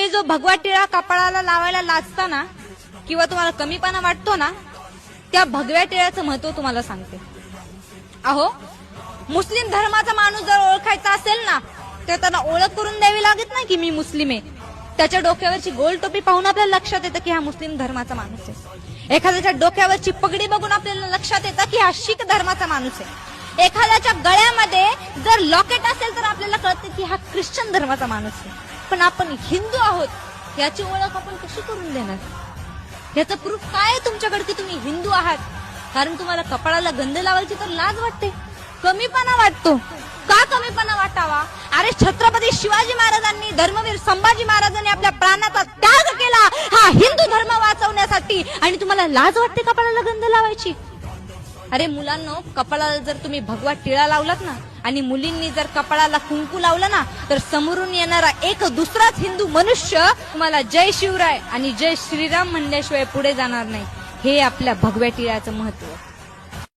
तुम्ही जो भगवा टिळा कपाळाला लावायला लाजता ना किंवा तुम्हाला कमीपणा वाटतो ना, त्या भगव्या टिळ्याचं महत्व तुम्हाला सांगते. अहो, मुस्लिम धर्माचा माणूस जर ओळखायचा असेल ना, तर त्यांना ओळख करून द्यावी लागत नाही की मी मुस्लिम आहे. त्याच्या डोक्यावरची गोल टोपी पाहून आपल्याला लक्षात येतं की हा मुस्लिम धर्माचा माणूस आहे. एखाद्याच्या डोक्यावरची पगडी बघून आपल्याला लक्षात येतं की हा शीख धर्माचा माणूस आहे. एखाद्याच्या गळ्यामध्ये जर लॉकेट असेल तर आपल्याला कळतं की हा ख्रिश्चन धर्माचा माणूस आहे. पण आपण हिंदू आहोत याची ओळख आपण कशी करून देणार? याचं प्रूफ काय आहे तुमच्याकडे की तुम्ही हिंदू आहात? कारण तुम्हाला कपाळाला गंध लावायची तर लाज वाटते, कमीपणा वाटतो. का कमीपणा वाटावा? अरे, छत्रपती शिवाजी महाराजांनी, धर्मवीर संभाजी महाराजांनी आपल्या प्राणाचा त्याग केला हा हिंदू धर्म वाचवण्यासाठी, आणि तुम्हाला लाज वाटते कपाळाला गंध लावायची? अरे मुलांनो, कपाळाला जर तुम्ही भगवा टिळा लावलात ना आणि मुलींनी जर कपाळाला कुंकू लावलं ना, तर समोरून येणारा एक दुसराच हिंदू मनुष्य तुम्हाला जय शिवराय आणि जय श्रीराम म्हणल्याशिवाय पुढे जाणार नाही. हे आपल्या भगव्या टिळ्याचं महत्व.